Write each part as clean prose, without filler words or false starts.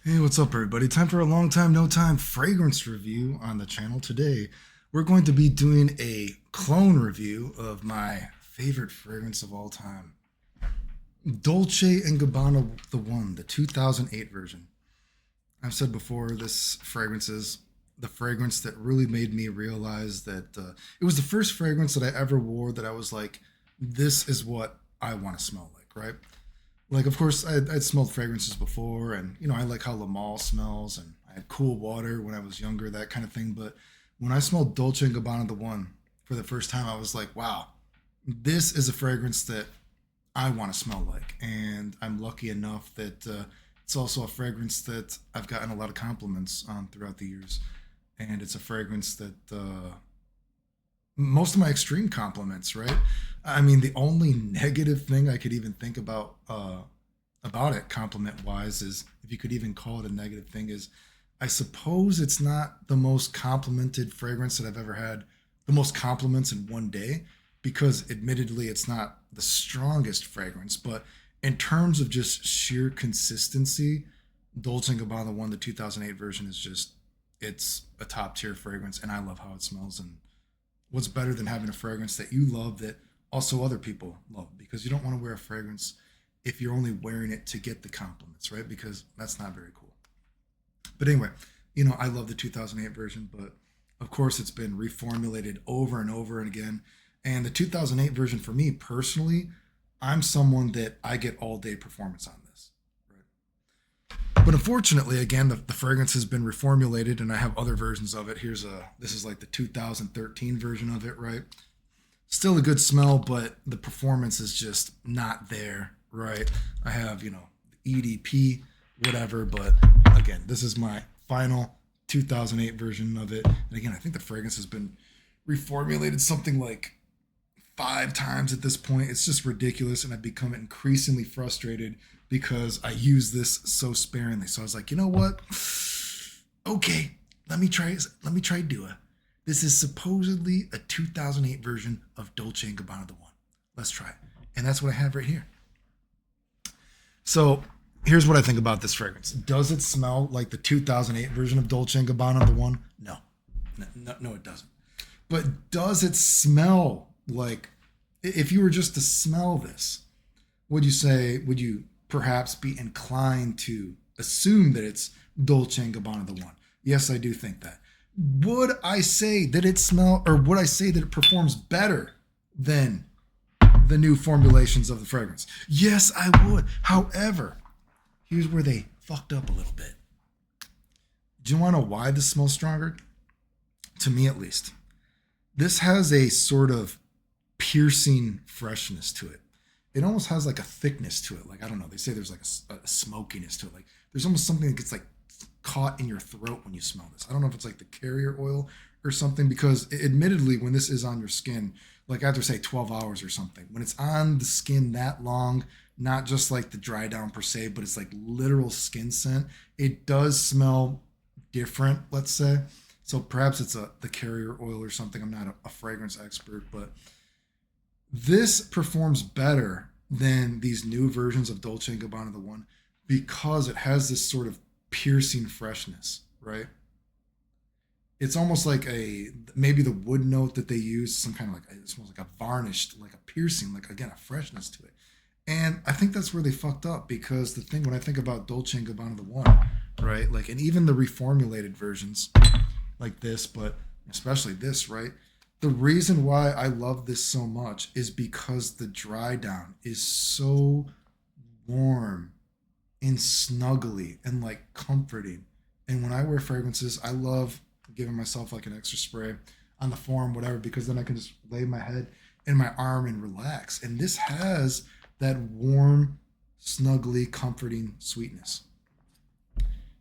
Hey, what's up, everybody? Time for a long time, no time fragrance review on the channel. Today, we're going to be doing a clone review of my favorite fragrance of all time, Dolce and Gabbana the One, the 2008 version. I've said before, this fragrance is the fragrance that really made me realize that it was the first fragrance that I ever wore that I was like, this is what I want to smell like, right? Like, of course, I'd smelled fragrances before, and I like how Lamal smells, and I had cool water when I was younger, that kind of thing. But when I smelled Dolce and Gabbana the One for the first time, I was like, wow, this is a fragrance that I want to smell like, and I'm lucky enough that it's also a fragrance that I've gotten a lot of compliments on throughout the years, and it's a fragrance that most of my extreme compliments, right? I mean, the only negative thing I could even think about it, compliment wise, is if you could even call it a negative thing, is I suppose it's not the most complimented fragrance that I've ever had, the most compliments in one day, because admittedly, it's not the strongest fragrance, but in terms of just sheer consistency, Dolce & Gabbana One, the 2008 version, is just it's a top tier fragrance, and I love how it smells. And what's better than having a fragrance that you love that also other people love? Because you don't want to wear a fragrance if you're only wearing it to get the compliments, right? Because that's not very cool. But anyway, I love the 2008 version, but of course it's been reformulated over and over and again. And the 2008 version, for me personally, I'm someone that I get all day performance on this, right? But unfortunately, again, the fragrance has been reformulated, and I have other versions of it. This is like the 2013 version of it, right? Still a good smell, but the performance is just not there, right? I have, EDP, whatever, but again, this is my final 2008 version of it. And again, I think the fragrance has been reformulated something like 5 times at this point. It's just ridiculous, and I've become increasingly frustrated because I use this so sparingly. So I was like, you know what? Okay, let me try Dua. This is supposedly a 2008 version of Dolce and Gabbana the One. Let's try it. And that's what I have right here. So here's what I think about this fragrance. Does it smell like the 2008 version of Dolce and Gabbana the One? No. No, it doesn't. But does it smell like, if you were just to smell this, would you perhaps be inclined to assume that it's Dolce and Gabbana the One? Yes, I do think that. Would I say that would I say that it performs better than the new formulations of the fragrance? Yes, I would. However, here's where they fucked up a little bit. Do you want to know why this smells stronger? To me, at least. This has a sort of piercing freshness to it. It almost has like a thickness to it. Like, I don't know, they say there's like a smokiness to it. Like, there's almost something that gets like caught in your throat when you smell this. I don't know if it's like the carrier oil or something, because admittedly, when this is on your skin, like after say 12 hours or something, when it's on the skin that long, not just like the dry down per se, but it's like literal skin scent, it does smell different, let's say. So perhaps it's the carrier oil or something. I'm not a fragrance expert, but this performs better than these new versions of Dolce and Gabbana the One, because it has this sort of piercing freshness, right? It's almost like maybe the wood note that they use, some kind of like, it smells like a varnished, like a piercing, like again, a freshness to it. And I think that's where they fucked up, because the thing, when I think about Dolce and Gabbana the One, right? Like, and even the reformulated versions like this, but especially this, right? The reason why I love this so much is because the dry down is so warm and snuggly and like comforting. And when I wear fragrances, I love giving myself like an extra spray on the forearm, whatever, because then I can just lay my head in my arm and relax. And this has that warm, snuggly, comforting sweetness.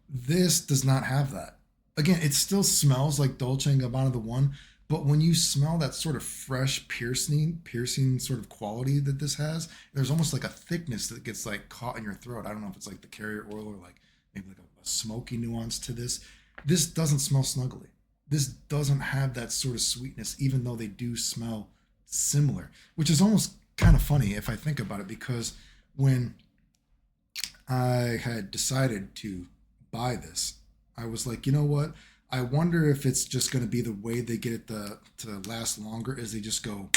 This does not have that. Again, it still smells like Dolce and Gabbana the One, but when you smell that sort of fresh, piercing sort of quality that this has, there's almost like a thickness that gets like caught in your throat. I don't know if it's like the carrier oil or like maybe like a smoky nuance to this. This doesn't smell snuggly. This doesn't have that sort of sweetness, even though they do smell similar, which is almost kind of funny if I think about it, because when I had decided to buy this, I was like, you know what? I wonder if it's just going to be the way they get it to last longer is they just go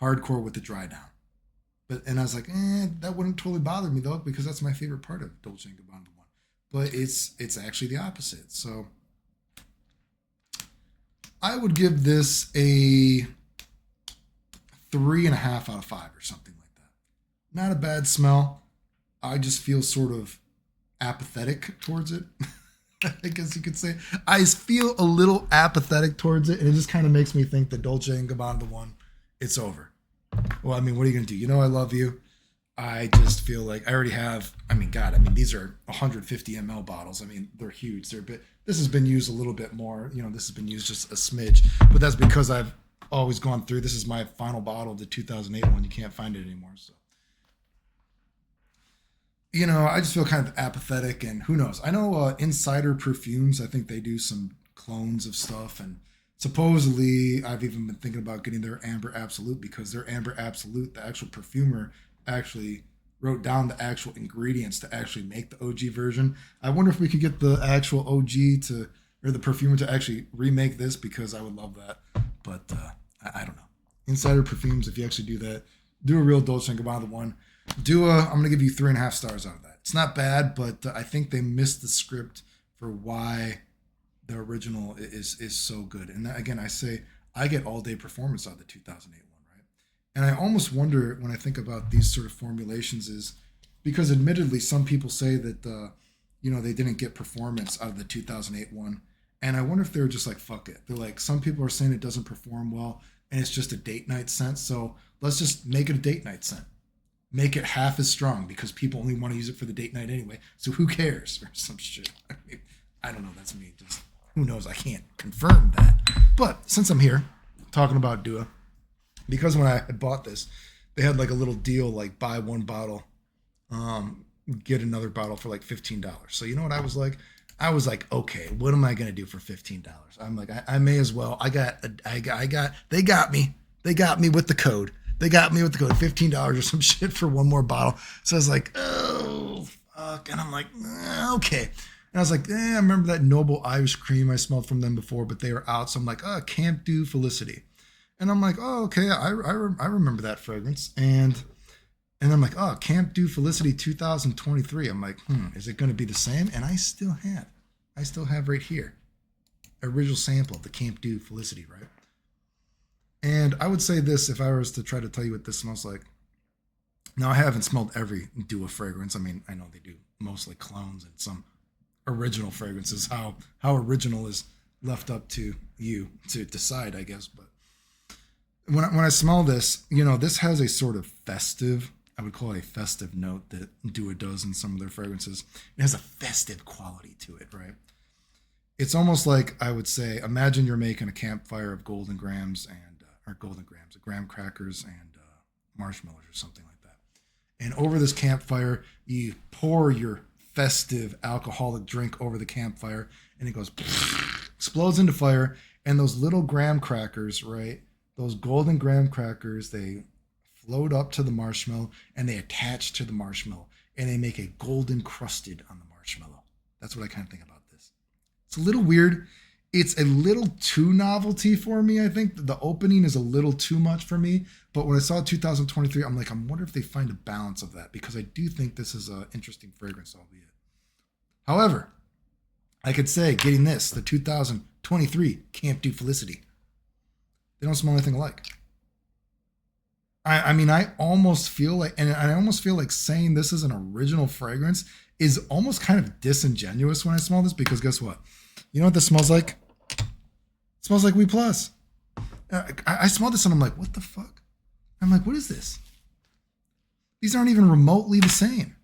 hardcore with the dry down. And I was like, that wouldn't totally bother me though, because that's my favorite part of Dolce & Gabbana the One. But it's actually the opposite. So I would give this a 3.5 out of 5 or something like that. Not a bad smell. I just feel sort of apathetic towards it. I guess you could say. I feel a little apathetic towards it, and it just kind of makes me think that Dolce & Gabbana the One, it's over. Well, I mean, what are you going to do? You know I love you. I just feel like I already have, these are 150 ml bottles. I mean, they're huge. This has been used a little bit more. This has been used just a smidge. But that's because I've always gone through. This is my final bottle of the 2008 one. You can't find it anymore. So, I just feel kind of apathetic, and who knows? I know Insider Perfumes, I think they do some clones of stuff, and supposedly I've even been thinking about getting their Amber Absolute, because their Amber Absolute, the actual perfumer actually wrote down the actual ingredients to actually make the OG version. I wonder if we could get the actual OG or the perfumer to actually remake this, because I would love that. But I don't know. Insider Perfumes, if you actually do that, do a real Dolce & Gabbana the One. I'm going to give you 3.5 stars out of that. It's not bad, but I think they missed the script for why the original is so good. And again, I say I get all day performance out of the 2008 one, right? And I almost wonder when I think about these sort of formulations is because admittedly some people say that they didn't get performance out of the 2008 one, and I wonder if they were just like, fuck it. They're like, some people are saying it doesn't perform well and it's just a date night scent, so let's just make it a date night scent. Make it half as strong because people only want to use it for the date night anyway. So who cares? Or some shit. I don't know. That's me. Just who knows? I can't confirm that. But since I'm here talking about Dua, because when I had bought this, they had like a little deal, like buy one bottle, get another bottle for like $15. So you know what I was like? I was like, okay, what am I gonna do for $15? I'm like, I may as well. They got me. They got me with the code. They got me with the code, $15 or some shit for one more bottle. So I was like, oh, fuck. And I'm like, okay. And I was like, I remember that Noble Irish Cream I smelled from them before, but they were out. So I'm like, Camp Dew Felicity. And I'm like, oh, okay, I remember that fragrance. And I'm like, Camp Dew Felicity 2023. I'm like, is it going to be the same? And I still have right here, original sample of the Camp Dew Felicity, right? And I would say this, if I was to try to tell you what this smells like. Now, I haven't smelled every Dua fragrance. I mean, I know they do mostly clones and some original fragrances. How original is left up to you to decide, I guess. But when I smell this, this has a sort of festive, I would call it a festive note that Dua does in some of their fragrances. It has a festive quality to it, right? It's almost like, I would say, imagine you're making a campfire of graham crackers and marshmallows or something like that. And over this campfire, you pour your festive alcoholic drink over the campfire, and it goes, explodes into fire. And those little graham crackers, right? Those golden graham crackers, they float up to the marshmallow and they attach to the marshmallow and they make a golden crusted on the marshmallow. That's what I kind of think about this. It's a little weird. It's a little too novelty for me, I think. The opening is a little too much for me. But when I saw 2023, I'm like, I wonder if they find a balance of that, because I do think this is an interesting fragrance, albeit. However, I could say getting this, the 2023 Camp Dew Felicity, they don't smell anything alike. I almost feel like, and I almost feel like saying this is an original fragrance is almost kind of disingenuous when I smell this, because guess what? You know what this smells like? It smells like We Plus. I smell this and I'm like, what the fuck? I'm like, what is this? These aren't even remotely the same.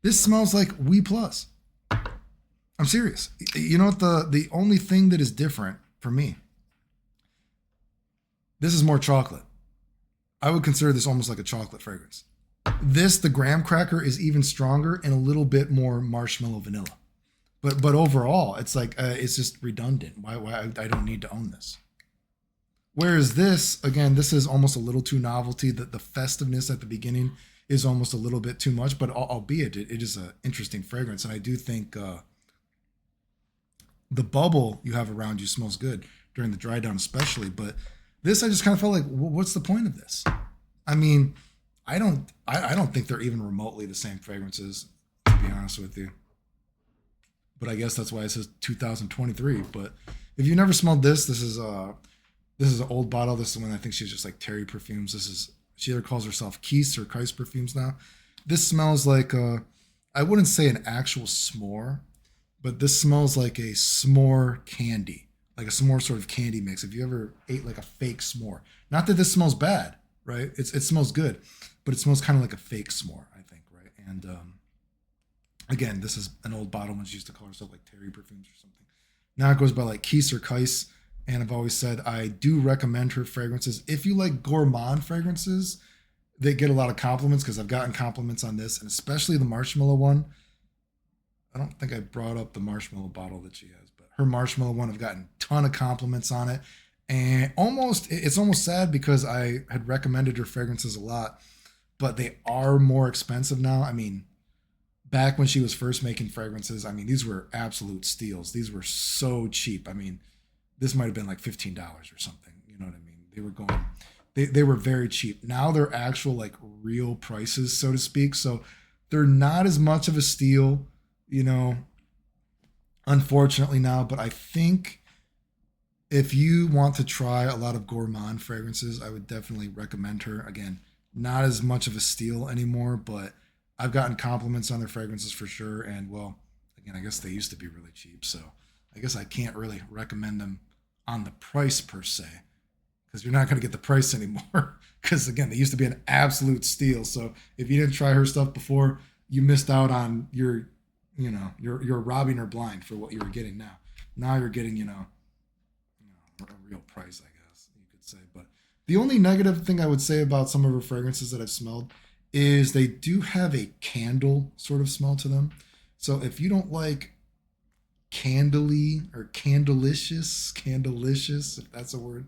This smells like We Plus. I'm serious. You know what? The only thing that is different for me, this is more chocolate. I would consider this almost like a chocolate fragrance. The graham cracker is even stronger and a little bit more marshmallow vanilla. But overall, it's like it's just redundant. Why I don't need to own this. Whereas this, again, this is almost a little too novelty. That the festiveness at the beginning is almost a little bit too much. But albeit it is an interesting fragrance, and I do think the bubble you have around you smells good during the dry down, especially. But this, I just kind of felt like, what's the point of this? I mean, I don't think they're even remotely the same fragrances, to be honest with you. But I guess that's why it says 2023. But if you never smelled this, this is an old bottle. This is the one I think she's just like Terry perfumes. She either calls herself Keys or Kais perfumes now. This smells like I wouldn't say an actual s'more, but this smells like a s'more candy, like a s'more sort of candy mix. If you ever ate like a fake s'more, not that this smells bad, right? It smells good, but it smells kind of like a fake s'more, I think, right? And again, this is an old bottle when she used to call herself like Terry perfumes or something. Now it goes by like Keys or Kais. And I've always said I do recommend her fragrances. If you like gourmand fragrances, they get a lot of compliments because I've gotten compliments on this, and especially the marshmallow one. I don't think I brought up the marshmallow bottle that she has, but her marshmallow one, I've gotten a ton of compliments on it. And it's almost sad because I had recommended her fragrances a lot, but they are more expensive now. I mean, back when she was first making fragrances, I mean, these were absolute steals. These were so cheap. I mean, this might have been like $15 or something. You know what I mean? They were very cheap. Now they're actual like real prices, so to speak. So they're not as much of a steal, you know, unfortunately now. But I think if you want to try a lot of gourmand fragrances, I would definitely recommend her. Again, not as much of a steal anymore, but I've gotten compliments on their fragrances for sure. And well, again, I guess they used to be really cheap. So I guess I can't really recommend them on the price per se, because you're not going to get the price anymore. Because again, they used to be an absolute steal. So if you didn't try her stuff before, you missed out on you're robbing her blind for what you were getting now. Now you're getting, a real price, I guess you could say. But the only negative thing I would say about some of her fragrances that I've smelled is they do have a candle sort of smell to them. So if you don't like candly or candlelicious, if that's a word.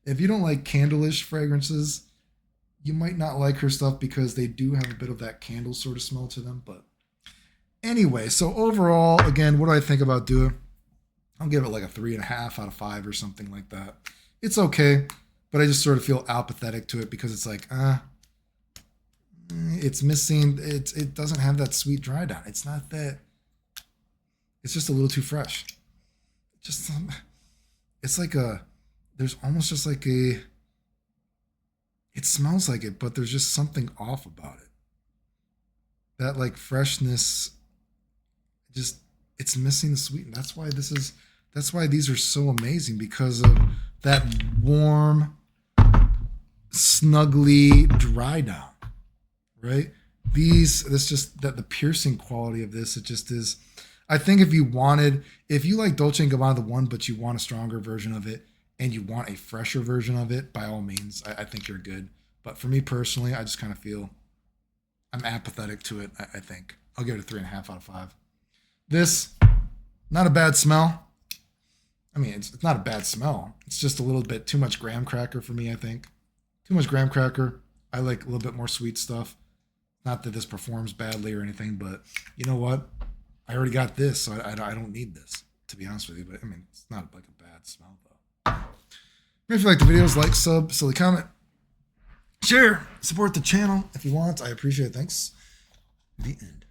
If you don't like candleish fragrances, you might not like her stuff because they do have a bit of that candle sort of smell to them. But anyway, so overall, again, what do I think about Dua? I'll give it like a 3.5 out of 5 or something like that. It's okay, but I just sort of feel apathetic to it because it's like, it's missing. It doesn't have that sweet dry down. It's not that. It's just a little too fresh. It's like there's almost just like it smells like it, but there's just something off about it. That like freshness, it's missing the sweet. And that's why these are so amazing, because of that warm, snuggly dry down, right? That the piercing quality of this, it just is. I think if you like Dolce & Gabbana the One, but you want a stronger version of it and you want a fresher version of it, by all means, I think you're good. But for me personally, I just kind of feel I'm apathetic to it, I think. I'll give it a 3.5 out of 5. This, not a bad smell. I mean, it's not a bad smell. It's just a little bit too much graham cracker for me, I think. Too much graham cracker. I like a little bit more sweet stuff. Not that this performs badly or anything, but you know what? I already got this, so I don't need this, to be honest with you. But I mean, it's not like a bad smell, though. If you like the videos, like, sub, silly comment, share, support the channel if you want. I appreciate it. Thanks. The end.